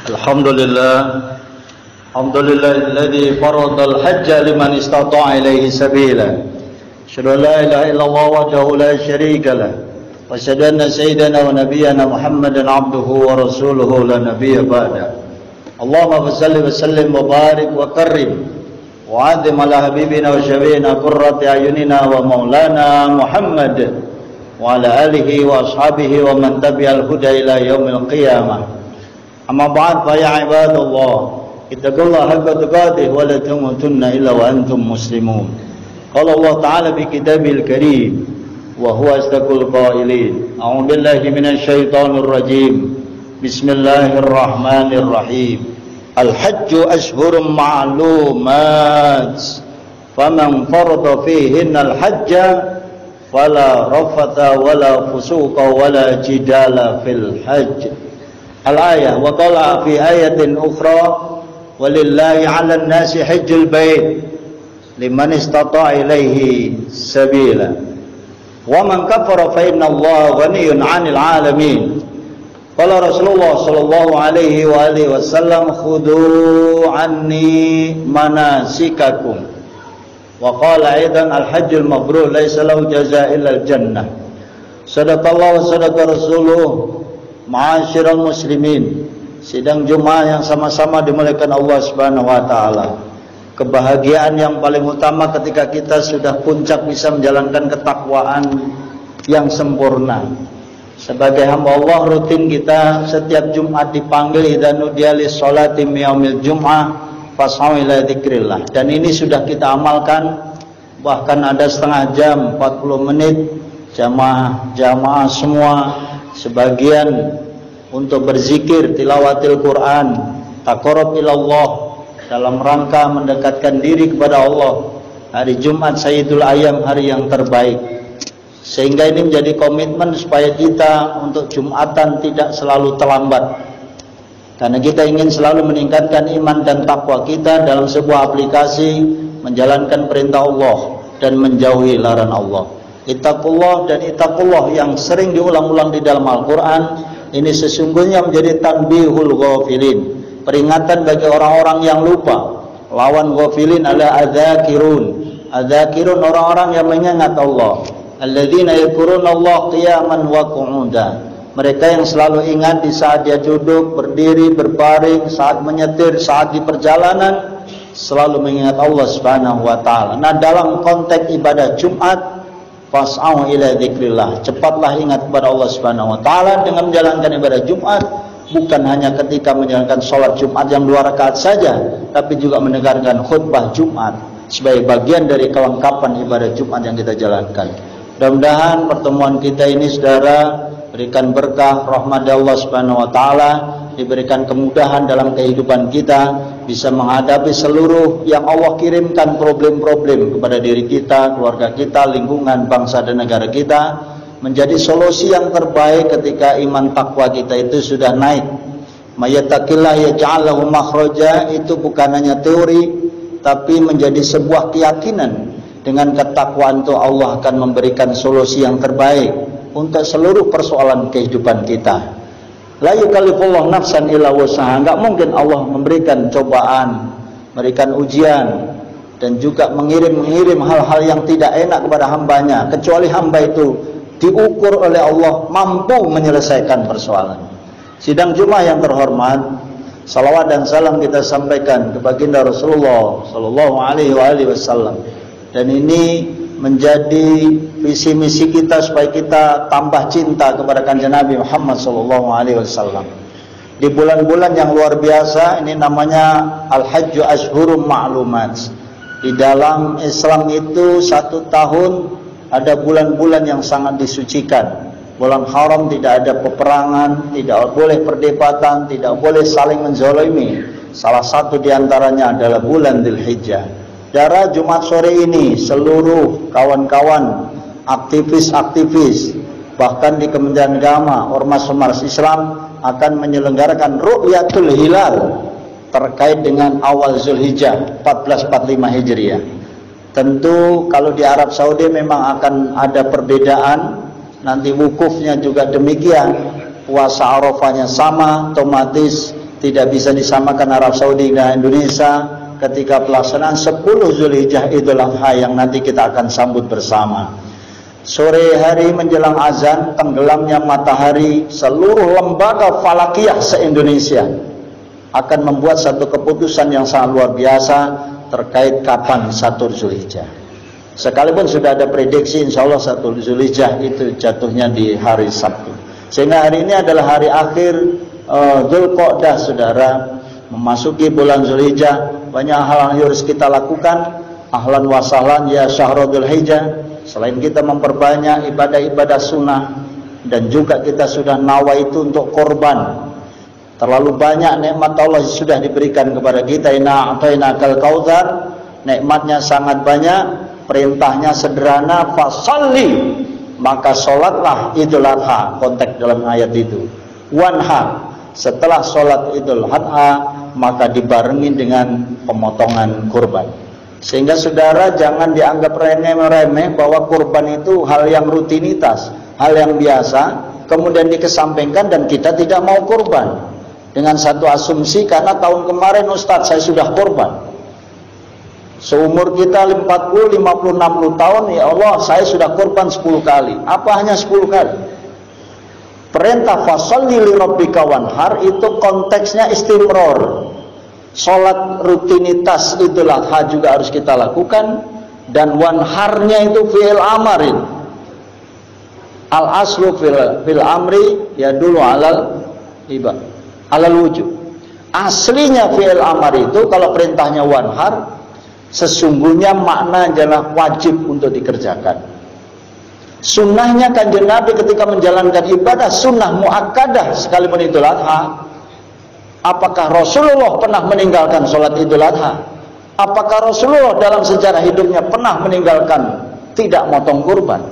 Alhamdulillah alladzi faradal hajja liman istata'a ilaihi sabila. Asyhadu an la ilaha illallah wahdahu la syarika lah. Wa asyhadu anna sayyidana wa nabiyyana Muhammadan abduhu wa rasuluhu la nabiyya ba'da. Allahumma shalli wa sallim wa barik wa karrim wa 'azzim ala habibina wa syafiina qurrati ayunina wa maulana Muhammad wa ala alihi wa ashabihi wa man tabi'al huda ila yaumil qiyamah. Amma ba'd fa ya ibadallah ittaqullaha haqqa tuqatih wa la tamutunna illa wa antum muslimun. Qala Allah ta'ala fi kitabil karim wa huwa asdaqul qailin. A'udzu billahi minasy syaithanir rajim. Bismillahirrahmanirrahim. Al-hajju ashhurun ma'lumat. Faman farada fihinna al-hajja fala rafatha wala fusuqa wala jidala fil hajj. Al-ayah wa qala fi ayatin ukhra walillahi 'alan nasi hajjul bait liman istata'a ilaihi sabila wa man kafara fa inna Allaha ghaniyyun 'anil 'alamin. Qala Rasulullah sallallahu alaihi wa alihi wasallam khudhu 'anni manasikakum wa qala aidan al-hajjul mabrur laisa lahu jazaa' illa al-jannah. Sadaqallahu wa sadaqa rasuluh. Ma'asyiral muslimin, sidang Jumat yang sama-sama dimuliakan Allah Subhanahu wa taala. Kebahagiaan yang paling utama ketika kita sudah puncak bisa menjalankan ketakwaan yang sempurna. Sebagai hamba Allah, rutin kita setiap Jumat dipanggil idza nudiya lis sholati yaumil jum'ah fas'au ila dzikrillah. Dan ini sudah kita amalkan, bahkan ada setengah jam 40 menit jamaah semua, sebagian untuk berzikir, tilawatil Quran, taqarrub ilallah, dalam rangka mendekatkan diri kepada Allah. Hari Jumat Sayyidul Ayyam, hari yang terbaik. Sehingga ini menjadi komitmen supaya kita untuk Jumatan tidak selalu terlambat. Karena kita ingin selalu meningkatkan iman dan takwa kita dalam sebuah aplikasi menjalankan perintah Allah dan menjauhi larangan Allah. Ittaqullah dan ittaqullah yang sering diulang-ulang di dalam Al-Quran. Ini sesungguhnya menjadi tanbihul ghafilin, peringatan bagi orang-orang yang lupa. Lawan ghafilin adalah adzakirun. Adzakirun orang-orang yang mengingat Allah. Alladzina yadhkurunallaha qiyaman wa qu'uda. Mereka yang selalu ingat di saat dia duduk, berdiri, berbaring, saat menyetir, saat di perjalanan, selalu mengingat Allah Subhanahu wa taala. Nah, dalam konteks ibadah Jumat, fas'au ila dzikrillah, cepatlah ingat kepada Allah Subhanahu wa taala dengan menjalankan ibadah Jumat, bukan hanya ketika menjalankan sholat Jumat yang 2 rakaat saja, tapi juga mendengarkan khutbah Jumat sebagai bagian dari kelengkapan ibadah Jumat yang kita jalankan. Mudah-mudahan pertemuan kita ini saudara berikan berkah rahmat Allah Subhanahu wa taala, diberikan kemudahan dalam kehidupan kita, bisa menghadapi seluruh yang Allah kirimkan problem-problem kepada diri kita, keluarga kita, lingkungan, bangsa dan negara kita, menjadi solusi yang terbaik ketika iman takwa kita itu sudah naik. Mayattaqillah yaj'al lahu makhraja, itu bukan hanya teori tapi menjadi sebuah keyakinan. Dengan ketakwaan itu Allah akan memberikan solusi yang terbaik untuk seluruh persoalan kehidupan kita. La yukallifullahu nafsan illa wus'aha. Enggak mungkin Allah memberikan cobaan, memberikan ujian, dan juga mengirim hal-hal yang tidak enak kepada hambanya, kecuali hamba itu diukur oleh Allah mampu menyelesaikan persoalan. Sidang Jumat yang terhormat, salawat dan salam kita sampaikan kepada baginda Rasulullah sallallahu alaihi wasallam. Dan ini menjadi visi misi kita supaya kita tambah cinta kepada kanjeng Nabi Muhammad sallallahu alaihi wasallam. Di bulan-bulan yang luar biasa ini namanya Al-Hajju Ashhurum Ma'lumat. Di dalam Islam itu 1 tahun ada bulan-bulan yang sangat disucikan. Bulan haram tidak ada peperangan, tidak boleh perdebatan, tidak boleh saling menzalimi. Salah satu diantaranya adalah bulan Dzulhijjah. Darah Jumat sore ini seluruh kawan-kawan aktivis bahkan di Kementerian Agama, ormas-ormas Islam akan menyelenggarakan Ru'yatul Hilal terkait dengan awal Zulhijjah 1445 Hijriah. Tentu kalau di Arab Saudi memang akan ada perbedaan, nanti wukufnya juga demikian, puasa Arafahnya sama, otomatis tidak bisa disamakan Arab Saudi dengan Indonesia ketika pelaksanaan 10 Zulhijjah Idul Adha yang nanti kita akan sambut bersama. Sore hari menjelang azan, tenggelamnya matahari, seluruh lembaga falakiyah se-Indonesia akan membuat satu keputusan yang sangat luar biasa terkait kapan 1 Zulhijjah. Sekalipun sudah ada prediksi insya Allah 1 Zulhijjah itu jatuhnya di hari Sabtu. Sehingga hari ini adalah hari akhir Dzulqa'dah, saudara. Memasuki bulan Zulhijjah, banyak hal yang harus kita lakukan. Ahlan wa sahlan ya syahrul Dzulhijjah. Selain kita memperbanyak ibadah-ibadah sunnah, dan juga kita sudah nawa itu untuk korban. Terlalu banyak nikmat Allah sudah diberikan kepada kita. Inna a'tainakal kautsar, nikmatnya sangat banyak, perintahnya sederhana, fasalli, maka sholatlah Idul Adha, konteks dalam ayat itu. Wanha, setelah sholat Idul Adha maka dibarengi dengan pemotongan kurban. Sehingga saudara jangan dianggap remeh-remeh bahwa kurban itu hal yang rutinitas, hal yang biasa, kemudian dikesampingkan dan kita tidak mau kurban dengan satu asumsi karena tahun kemarin Ustadz saya sudah kurban. Seumur kita 40, 50, 60 tahun, ya Allah saya sudah kurban 10 kali. Apa hanya 10 kali? Perintah fasholli li rabbika wanhar itu konteksnya istimror. Sholat rutinitas Idul Adha juga harus kita lakukan, dan wanharnya itu fi'il amarin. Al aslu fil amri ya dulu alal wujub. Aslinya fi'il amar itu kalau perintahnya wanhar, sesungguhnya makna adalah wajib untuk dikerjakan. Sunnahnya Kanjeng Nabi ketika menjalankan ibadah sunnah muakkadah sekalipun Idul Adha. Apakah Rasulullah pernah meninggalkan sholat Idul Adha? Apakah Rasulullah dalam sejarah hidupnya pernah meninggalkan tidak motong kurban?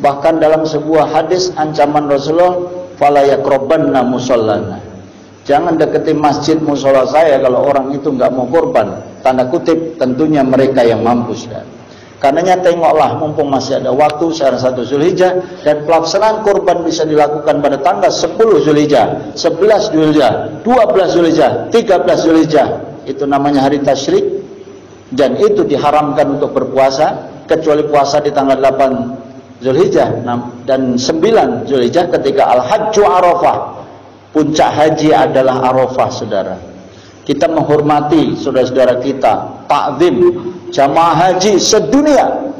Bahkan dalam sebuah hadis ancaman Rasulullah, fala yaqrabanna musallana, jangan deketi masjid musola saya kalau orang itu nggak mau kurban. Tanda kutip, tentunya mereka yang mampu, saudara. Karenanya tengoklah mumpung masih ada waktu sekarang 1 Zulhijjah, dan pelaksanaan kurban bisa dilakukan pada tanggal 10 Zulhijjah, 11 Zulhijjah, 12 Zulhijjah, 13 Zulhijjah. Itu namanya hari tasyrik, dan itu diharamkan untuk berpuasa kecuali puasa di tanggal 8 Zulhijjah dan 9 Zulhijjah ketika Al-Hajju Arafah. Puncak haji adalah Arafah, saudara. Kita menghormati saudara-saudara kita, takzim jamaah haji sedunia,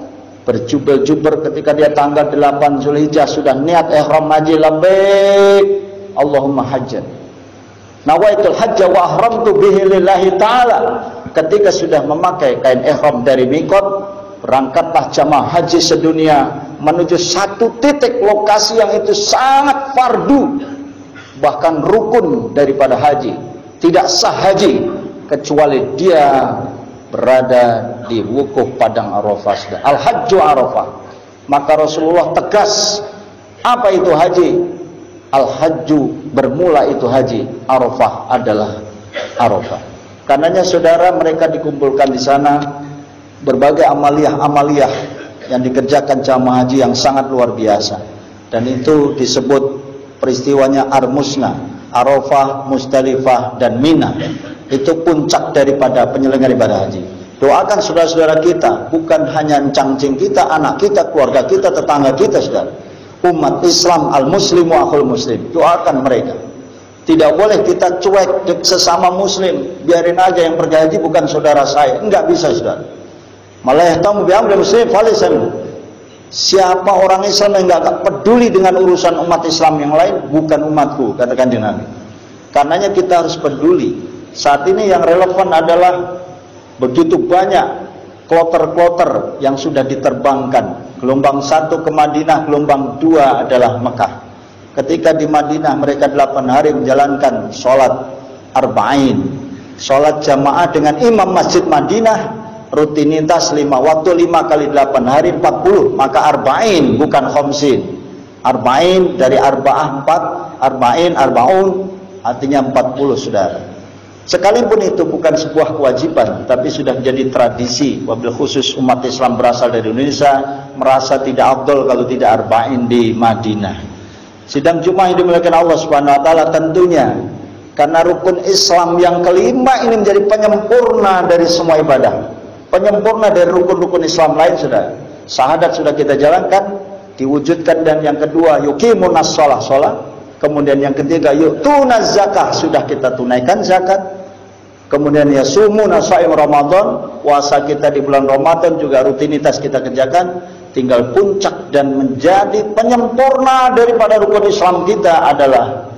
berjubel-jubel ketika dia tanggal 8 Zulhijjah sudah niat ihram haji, labbaik Allahumma hajjan nawaitul hajja wa ahramtu bihi lillahi ta'ala. Ketika sudah memakai kain ihram dari miqat, berangkatlah jamaah haji sedunia menuju satu titik lokasi yang itu sangat fardu, bahkan rukun daripada haji. Tidak sah haji kecuali dia berada di wukuf padang Arafah, Al-Hajju Arafah. Maka Rasulullah tegas, apa itu haji? Al-Hajju, bermula itu haji, Arafah adalah Arafah. Karenanya saudara, mereka dikumpulkan di sana, berbagai amaliyah-amaliyah yang dikerjakan jamaah haji yang sangat luar biasa, dan itu disebut peristiwanya Armusna, Arafah, Musdalifah, dan Mina. Itu puncak daripada penyelenggaraan ibadah haji. Doakan saudara-saudara kita, bukan hanya cangcing kita, anak kita, keluarga kita, tetangga kita, saudara. Umat Islam, al-muslimu akhul muslim, doakan mereka. Tidak boleh kita cuek sesama muslim, biarin aja yang pergi haji bukan saudara saya. Enggak bisa, saudara. Malah yahtamu bi'amri muslim falisam. Siapa orang Islam yang enggak peduli dengan urusan umat Islam yang lain, bukan umatku, kata Kanjeng Nabi. Karenanya kita harus peduli. Saat ini yang relevan adalah begitu banyak kloter-kloter yang sudah diterbangkan. Gelombang 1 ke Madinah, gelombang 2 adalah Mekah. Ketika di Madinah mereka 8 hari menjalankan sholat arba'in, sholat jamaah dengan imam masjid Madinah, rutinitas 5 waktu, 5 kali 8 hari 40, maka arba'in bukan khamsin. Arba'in dari arba'ah 4, arba'in, arba'un artinya 40, saudara. Sekalipun itu bukan sebuah kewajiban, tapi sudah menjadi tradisi, wabil khusus umat Islam berasal dari Indonesia, merasa tidak afdol kalau tidak arba'in di Madinah. Sidang Jumat yang dimuliakan Allah Subhanahu wa taala, tentunya Karena rukun Islam yang kelima ini menjadi penyempurna dari semua ibadah, penyempurna dari rukun-rukun Islam lain. Sudah syahadat sudah kita jalankan, diwujudkan. Dan yang kedua, yuqimunas shalah, kemudian yang ketiga yu'tunaz zakah, sudah kita tunaikan zakat. Kemudian yasumuna shaim Ramadan, puasa kita di bulan Ramadan juga rutinitas kita kerjakan. Tinggal puncak dan menjadi penyempurna daripada rukun Islam kita adalah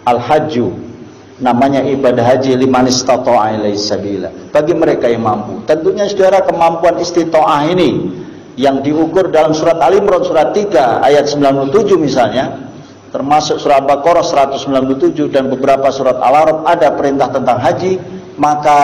al-hajju. Namanya ibadah haji liman istata'a ilaihi sabila, bagi mereka yang mampu. Tentunya saudara, kemampuan istita'ah ini yang diukur dalam surat Al-Imran surat 3 ayat 97 misalnya, termasuk surat Baqarah 197 dan beberapa surat Al-Araf ada perintah tentang haji. Maka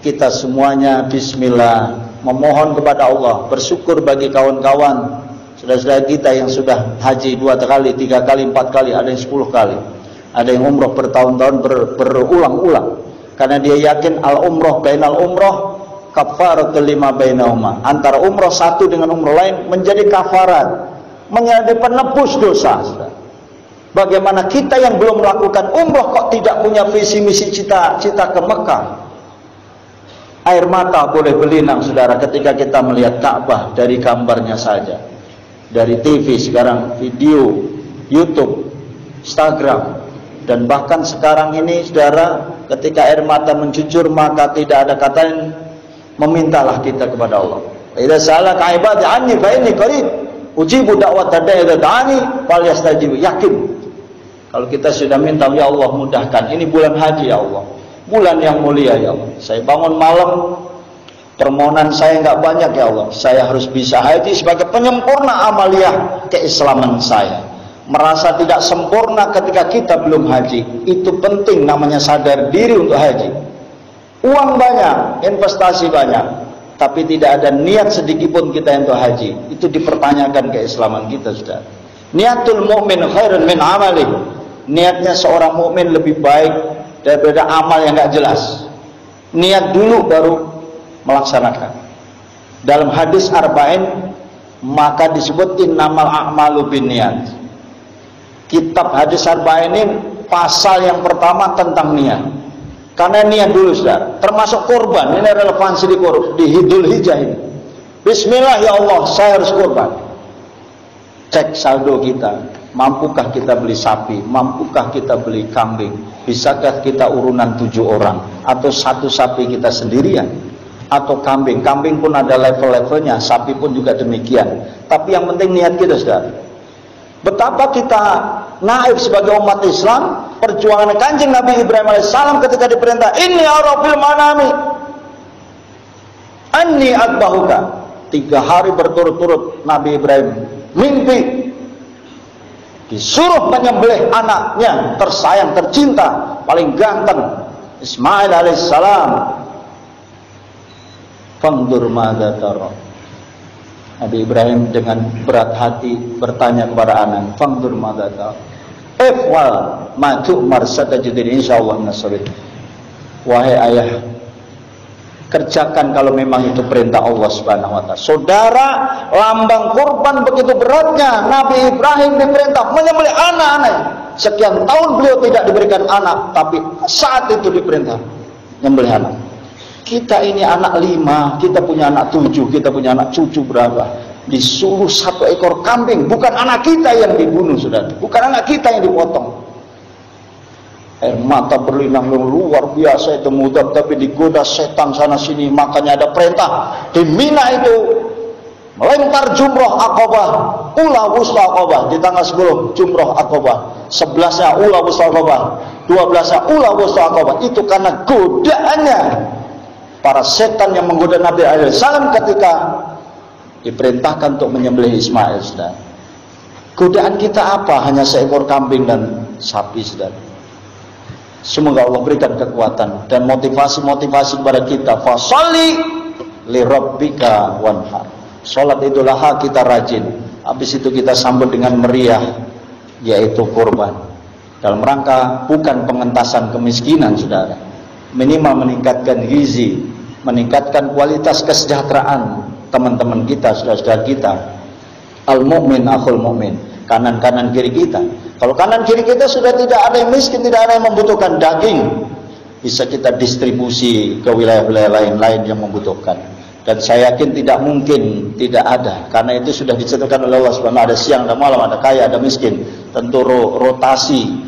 kita semuanya bismillah memohon kepada Allah, bersyukur bagi kawan-kawan saudara-saudara kita yang sudah haji 2 kali, 3 kali, 4 kali, ada yang 10 kali. Ada yang umroh bertahun-tahun berulang-ulang, karena dia yakin al-umroh bainal umroh kafaratul lima bainahuma, antara umroh satu dengan umroh lain menjadi kafarat, menjadi penebus dosa. Bagaimana kita yang belum melakukan umroh kok tidak punya visi misi cita-cita ke Mekah? Air mata boleh berlinang saudara ketika kita melihat Ka'bah dari gambarnya saja, dari TV, sekarang video, YouTube, Instagram. Dan bahkan sekarang ini saudara, ketika air mata mencucur maka tidak ada kata yang memintalah kita kepada Allah. Idza sa'alaka 'ibadi 'anni fa inni qarib ujibu da'watad da'i idza da'ani falyastajibu. Yakin kalau kita sudah minta, ya Allah mudahkan, ini bulan haji ya Allah, bulan yang mulia ya Allah, saya bangun malam, permohonan saya nggak banyak ya Allah, saya harus bisa haji sebagai penyempurna amaliyah keislaman saya. Merasa tidak sempurna ketika kita belum haji, itu penting, namanya sadar diri untuk haji. Uang banyak, investasi banyak, tapi tidak ada niat sedikit pun kita untuk haji, itu dipertanyakan keislaman kita sudah. Niatul mu'min khairun min amali, niatnya seorang mukmin lebih baik daripada amal yang nggak jelas. Niat dulu baru melaksanakan. Dalam hadis arba'in maka disebut innamal a'malu binniyat. Kitab hadis arba'in ini pasal yang pertama tentang niat. Karena niat dulu saudara, termasuk korban, ini relevansi di Dzul Hijjah ini. Bismillah ya Allah, saya harus korban. Cek saldo kita, mampukah kita beli sapi, mampukah kita beli kambing, bisakah kita urunan 7 orang, atau satu sapi kita sendirian, atau kambing pun ada level-levelnya, sapi pun juga demikian. Tapi yang penting niat kita saudara. Betapa kita naif sebagai umat Islam, perjuangan Kanjeng Nabi Ibrahim alaihissalam ketika diperintah inni arafil manami anni adbahuka. 3 hari berturut-turut Nabi Ibrahim mimpi disuruh menyembelih anaknya tersayang, tercinta, paling ganteng, Ismail alaihissalam. Fangdur madza tara. Nabi Ibrahim dengan berat hati bertanya kepada anak, fangdur madza tara. Ifwal ma tu'mar satajidin insyaallah nasabit. Wahai ayah, kerjakan kalau memang itu perintah Allah Subhanahu wa taala. Saudara, lambang kurban begitu beratnya. Nabi Ibrahim diperintah menyembelih anak-anak. Sekian tahun beliau tidak diberikan anak, tapi saat itu diperintah menyembelih anak. Kita ini anak 5, kita punya anak 7, kita punya anak cucu berapa, disuruh 1 ekor kambing. Bukan anak kita yang dibunuh saudara, bukan anak kita yang dipotong. Air mata berlinang luar biasa itu mudab, tapi digoda setan sana sini. Makanya ada perintah di Mina itu melempar jumroh Aqabah, ula wusta Aqabah di tanggal 10 jumroh Aqabah, 11-nya ula wusta Aqabah, 12-nya ula wusta Aqabah. Itu karena godaannya para setan yang menggoda Nabi alaihissalam ketika diperintahkan untuk menyembelih Ismail. Saudara, godaan kita apa? Hanya seekor kambing dan sapi saudara. Semoga Allah berikan kekuatan dan motivasi kepada kita. Fasholli li rabbika wanhar. Salat Idul Adha kita rajin, habis itu kita sambut dengan meriah, yaitu kurban. Dalam rangka bukan pengentasan kemiskinan saudara, minimal meningkatkan gizi, meningkatkan kualitas kesejahteraan teman-teman kita, saudara-saudara kita. Al-mu'min akhul mu'min. kanan kiri kita. Kalau kanan kiri kita sudah tidak ada yang miskin, tidak ada yang membutuhkan daging, bisa kita distribusi ke wilayah-wilayah lain yang membutuhkan. Dan saya yakin tidak mungkin tidak ada, karena itu sudah diceritakan oleh Allah Subhanahu wa taala, ada siang, ada malam, ada kaya, ada miskin. Tentu rotasi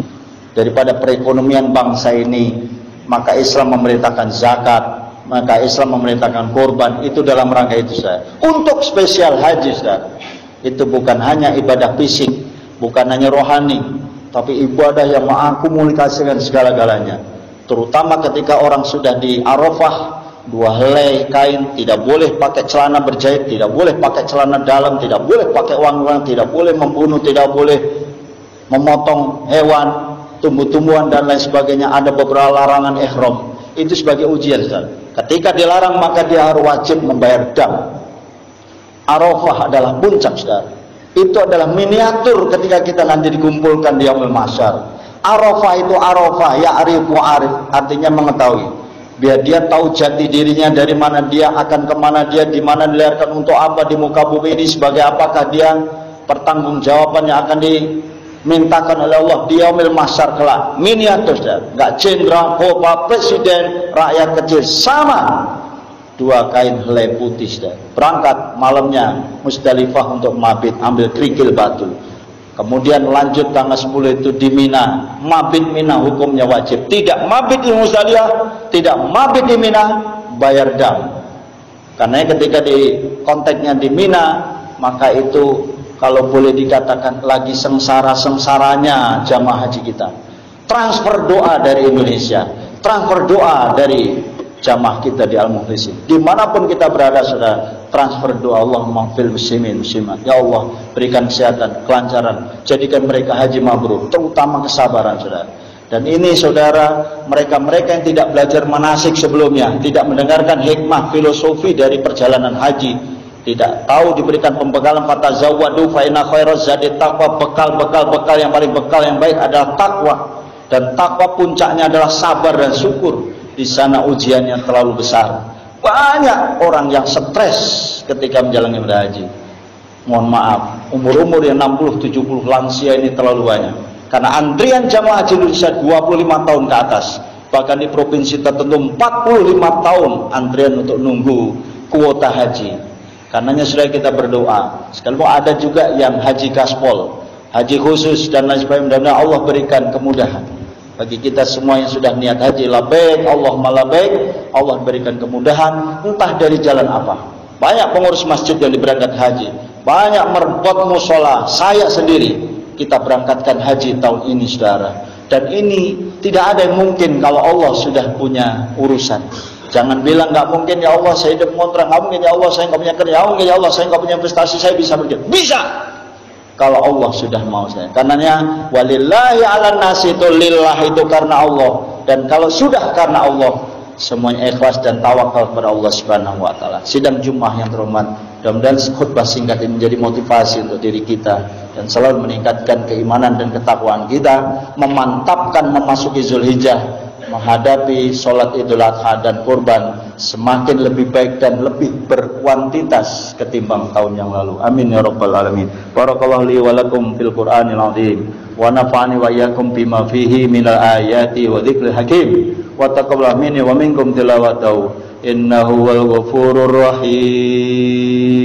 daripada perekonomian bangsa ini, maka Islam memerintahkan zakat, maka Islam memerintahkan korban, itu dalam rangka itu saja. Untuk spesial haji, saudara, itu bukan hanya ibadah fisik, bukan hanya rohani, tapi ibadah yang mengakumulasikan segala-galanya. Terutama ketika orang sudah di Arafah, 2 helai kain, tidak boleh pakai celana berjahit, tidak boleh pakai celana dalam, tidak boleh pakai wangi-wangi, tidak boleh membunuh, tidak boleh memotong hewan, tumbuh-tumbuhan dan lain sebagainya. Ada beberapa larangan ihram. Itu sebagai ujian, saudara. Ketika dilarang, maka dia harus wajib membayar dam. Arafah adalah puncak, saudara. Itu adalah miniatur ketika kita nanti dikumpulkan di yaumul mahsyar. Arafah itu Arafah, ya'rifu arif, artinya mengetahui. Biar dia tahu jati dirinya, dari mana dia, akan kemana dia, di mana dilahirkan, untuk apa di muka bumi ini, sebagai apakah dia, pertanggungjawaban yang akan dimintakan oleh Allah di yaumil mahsyar kelak. Miniatur, saudara. Enggak jenderal, kota, presiden, rakyat kecil, sama. 2 kain helai putih, saudara. Berangkat malamnya Musdalifah untuk mabit, ambil kerikil batu. Kemudian lanjut tanggal 10 itu di Mina. Mabit Mina hukumnya wajib. Tidak mabit di Musdalifah, tidak mabit di Mina, bayar dam. Karena ketika di konteksnya di Mina, maka itu kalau boleh dikatakan lagi sengsara-sengsaranya jamaah haji kita. Transfer doa dari Indonesia, transfer doa dari jamaah kita di Al-Mukhlisin. Dimanapun kita berada, saudara, transfer doa, Allahumma fil muslimin muslimat. Ya Allah, berikan kesehatan, kelancaran, jadikan mereka haji mabrur, terutama kesabaran, saudara. Dan ini, saudara, mereka-mereka yang tidak belajar manasik sebelumnya, tidak mendengarkan hikmah filosofi dari perjalanan haji, tidak tahu diberikan pembekalan, fatazawwadu fa inna khairaz zadi taqwa, bekal yang paling bekal yang baik adalah takwa. Dan takwa puncaknya adalah sabar dan syukur. Di sana ujiannya terlalu besar. Banyak orang yang stres ketika menjalani ibadah haji. Mohon maaf, umur-umur yang 60-70 lansia ini terlalu banyak. Karena antrian jamaah haji Indonesia 25 tahun ke atas. Bahkan di provinsi tertentu 45 tahun antrian untuk nunggu kuota haji. Karenanya sudah kita berdoa. Sekalipun ada juga yang haji gaspol, haji khusus dan lain sebagainya, mudah-mudahan Allah berikan kemudahan bagi kita semua yang sudah niat haji. Labbaik Allahumma labbaik, Allah berikan kemudahan, entah dari jalan apa. Banyak pengurus masjid yang berangkat haji, banyak merbot musola. Saya sendiri kita berangkatkan haji tahun ini, saudara. Dan ini tidak ada yang mungkin kalau Allah sudah punya urusan. Jangan bilang nggak mungkin, ya Allah saya hidup ngontrak, nggak mungkin, ya Allah saya nggak punya kerja, nggak mungkin, ya Allah saya nggak punya investasi, saya bisa begitu. Bisa kalau Allah sudah mau saya. Karenanya walillahi ala nasi, itu lillah, itu karena Allah. Dan kalau sudah karena Allah, semuanya ikhlas dan tawakal kepada Allah Subhanahu wa taala. Sidang Jumat yang terhormat, mudah-mudahan khutbah singkat ini menjadi motivasi untuk diri kita dan selalu meningkatkan keimanan dan ketakwaan kita, memantapkan memasuki Zulhijjah, menghadapi sholat Idul Adha dan kurban semakin lebih baik dan lebih berkuantitas ketimbang tahun yang lalu. Amin ya rabbal alamin. Barakallahu li wa lakum fil Qur'anil azim wa nafa'ani wa iyyakum bima fihi minal ayati wa dzikril hakim wa taqabbal minni wa minkum tilawatahu innahu wal ghafurur rahim.